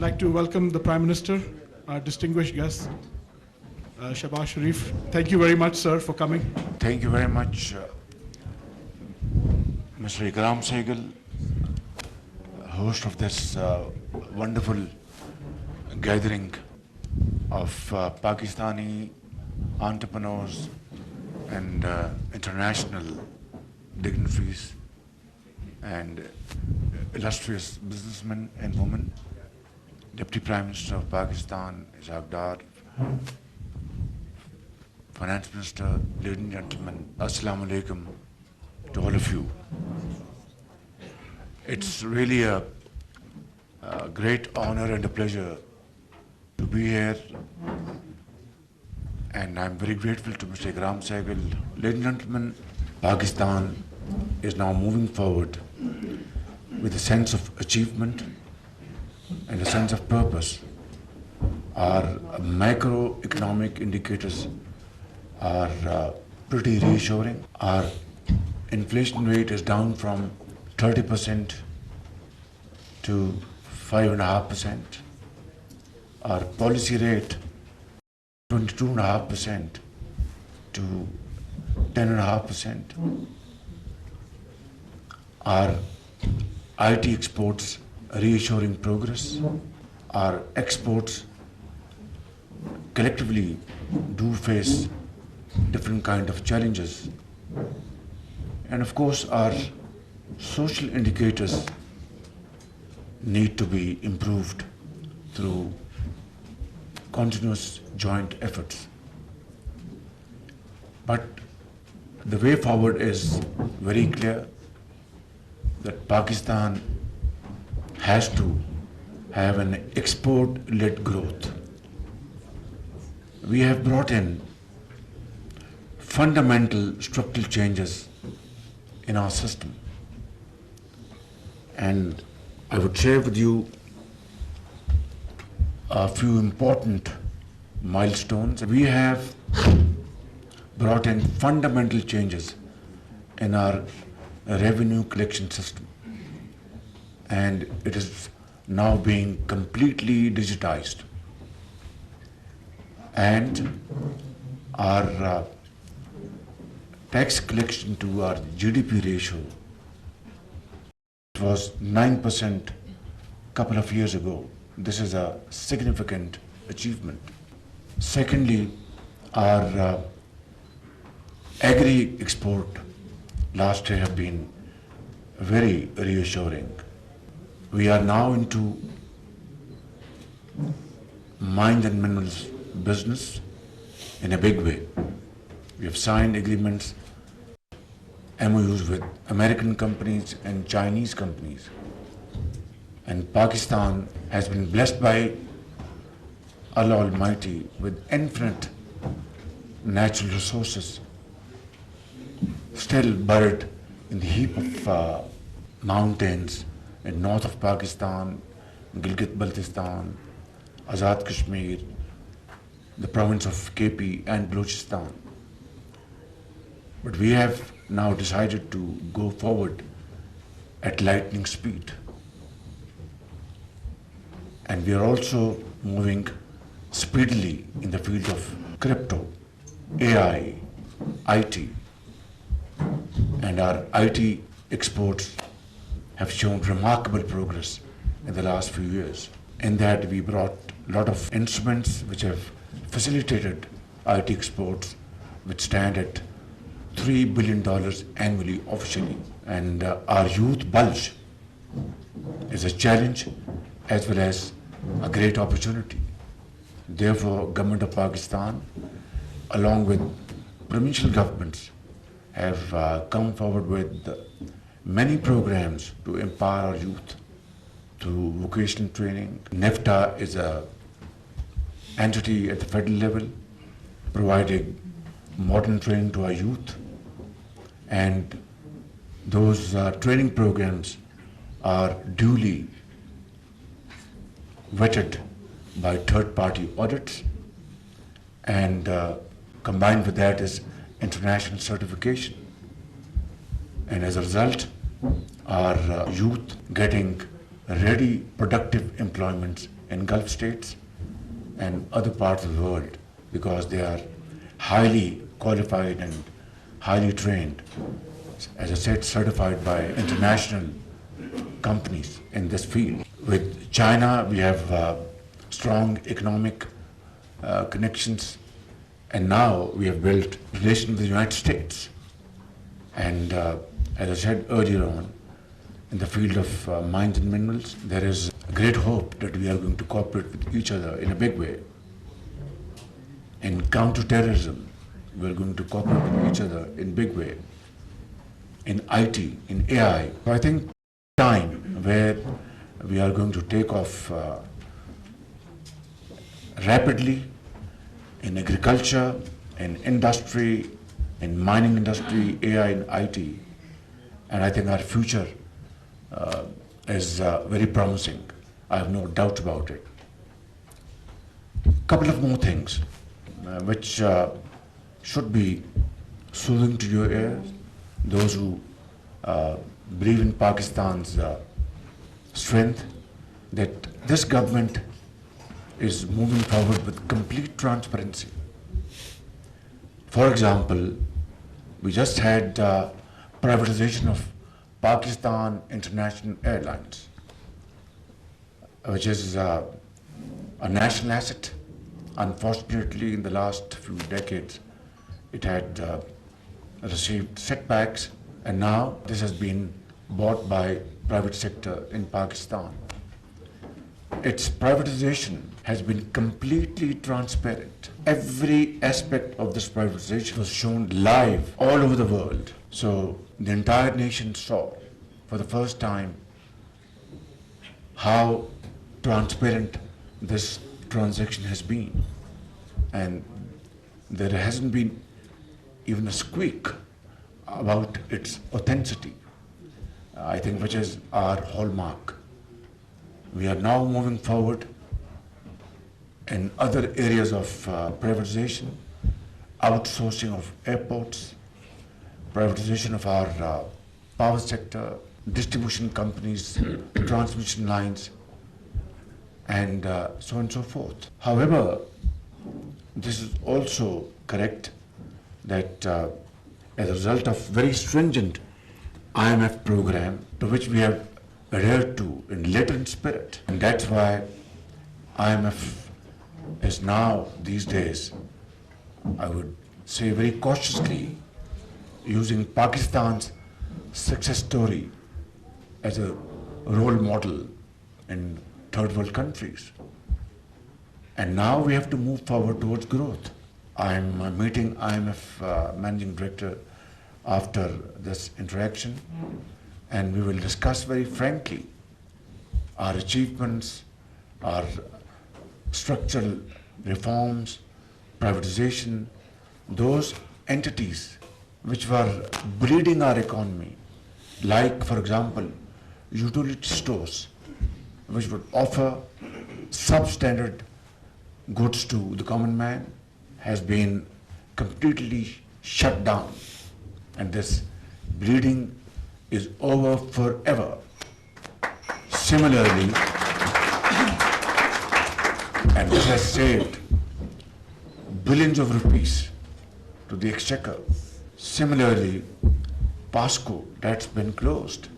like to welcome the Prime Minister, our distinguished guest, Shehbaz Sharif. Thank you very much, sir, for coming. Thank you very much, Mr. Ikram Sehgal, host of this wonderful gathering of Pakistani entrepreneurs and international dignitaries and illustrious businessmen and women. Deputy Prime Minister of Pakistan, Ishaq Dar, Finance Minister, ladies and gentlemen, Assalamu alaikum to all of you. It's really a great honor and a pleasure to be here, and I'm very grateful to Mr. Ikram Sehgal. Ladies and gentlemen, Pakistan is now moving forward with a sense of achievement and a sense of purpose. Our macroeconomic indicators are pretty reassuring. Our inflation rate is down from 30% to 5.5%. Our policy rate 22.5% to 10.5%. Our IT exports reassuring progress. Our exports collectively do face different kind of challenges. And of course, our social indicators need to be improved through continuous joint efforts. But the way forward is very clear, that Pakistan has to have an export-led growth. We have brought in fundamental structural changes in our system. And I would share with you a few important milestones. We have brought in fundamental changes in our revenue collection system, and it is now being completely digitized. And our tax collection to our GDP ratio was 9% couple of years ago. This is a significant achievement. Secondly, our agri-export last year have been very reassuring. We are now into mines and minerals business in a big way. We have signed agreements, MOUs with American companies and Chinese companies. And Pakistan has been blessed by Allah Almighty with infinite natural resources, still buried in the heap of mountains in north of Pakistan, Gilgit-Baltistan, Azad Kashmir, the province of KP and Balochistan. But we have now decided to go forward at lightning speed. And we are also moving speedily in the field of crypto, AI, IT. And our IT exports have shown remarkable progress in the last few years. In that, we brought a lot of instruments which have facilitated IT exports, which stand at $3 billion annually officially. And our youth bulge is a challenge as well as a great opportunity. Therefore, Government of Pakistan, along with provincial governments, have come forward with many programs to empower our youth through vocational training. NEFTA is an entity at the federal level providing modern training to our youth, and those training programs are duly vetted by third-party audits, and combined with that is international certification. And as a result, our youth getting ready, productive employments in Gulf states and other parts of the world, because they are highly qualified and highly trained, as I said, certified by international companies in this field. With China, we have strong economic connections, and now we have built relations with the United States. And as I said earlier on, in the field of mines and minerals, there is great hope that we are going to cooperate with each other in a big way. In counterterrorism, we are going to cooperate with each other in a big way. In IT, in AI. So I think time where we are going to take off rapidly in agriculture, in industry, in mining industry, AI and IT. And I think our future is very promising. I have no doubt about it. Couple of more things which should be soothing to your ears, those who believe in Pakistan's strength, that this government is moving forward with complete transparency. For example, we just had privatization of Pakistan International Airlines, which is a national asset. Unfortunately, in the last few decades, it had received setbacks, and now this has been bought by private sector in Pakistan. Its privatization has been completely transparent. Every aspect of this privatization was shown live all over the world. So the entire nation saw for the first time how transparent this transaction has been. And there hasn't been even a squeak about its authenticity, I think, which is our hallmark. We are now moving forward in other areas of privatization, outsourcing of airports, privatization of our power sector, distribution companies, transmission lines, and so on and so forth. However, this is also correct that as a result of very stringent IMF program to which we have adhered to in letter and spirit, and that's why IMF is now these days, I would say very cautiously, using Pakistan's success story as a role model in third world countries. And now we have to move forward towards growth. I'm meeting IMF Managing Director after this interaction, and we will discuss very frankly our achievements, our structural reforms, privatization, those entities which were bleeding our economy, like, for example, utility stores, which would offer substandard goods to the common man, has been completely shut down. And this bleeding is over forever. Similarly, and this has saved billions of rupees to the exchequer. Similarly, PASCO, that's been closed,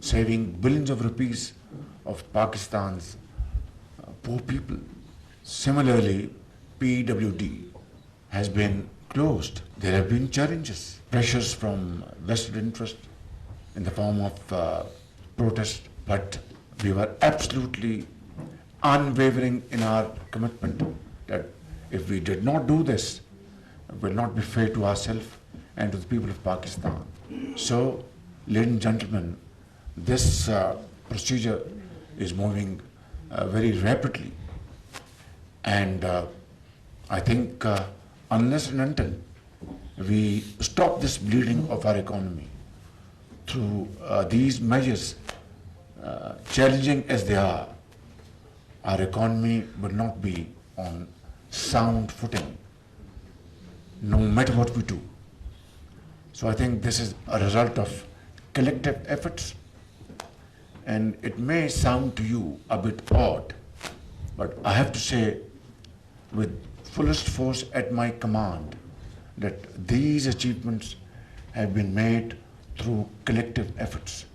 saving billions of rupees of Pakistan's poor people. Similarly, PWD has been closed. There have been challenges, pressures from vested interest in the form of protest, but we were absolutely unwavering in our commitment that if we did not do this, it will not be fair to ourselves and to the people of Pakistan. So, ladies and gentlemen, this procedure is moving very rapidly, and I think unless and until we stop this bleeding of our economy through these measures, challenging as they are, our economy will not be on sound footing, no matter what we do. So I think this is a result of collective efforts, and it may sound to you a bit odd But I have to say, with fullest force at my command, that these achievements have been made through collective efforts,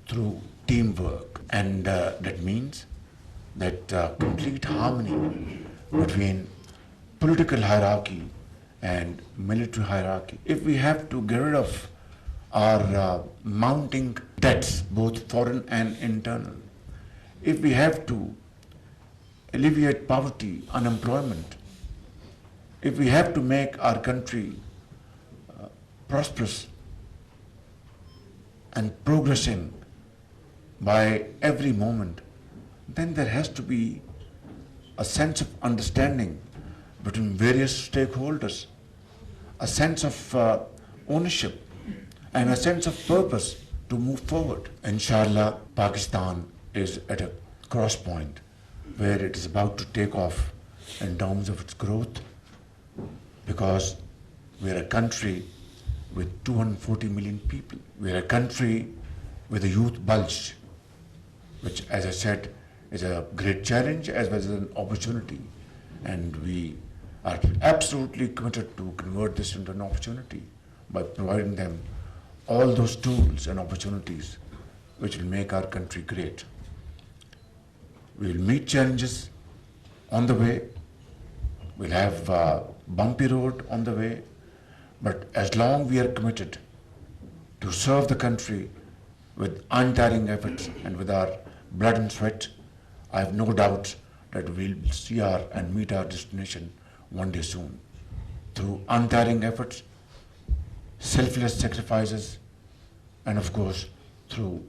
through teamwork, and that means that complete harmony between political hierarchy and military hierarchy. If we have to get rid of our mounting debts, both foreign and internal, if we have to alleviate poverty, unemployment, if we have to make our country prosperous and progressing by every moment, then there has to be a sense of understanding between various stakeholders, a sense of ownership, and a sense of purpose to move forward. Inshallah, Pakistan is at a cross point where it is about to take off in terms of its growth, because we are a country with 240 million people. We are a country with a youth bulge, which, as I said, is a great challenge as well as an opportunity. And we are absolutely committed to convert this into an opportunity by providing them all those tools and opportunities which will make our country great. We will meet challenges on the way. We'll have a bumpy road on the way. But as long we are committed to serve the country with untiring efforts and with our blood and sweat, I have no doubt that we'll see and meet our destination one day soon. Through untiring efforts, selfless sacrifices, and of course, through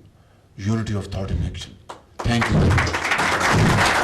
unity of thought and action. Thank you very much.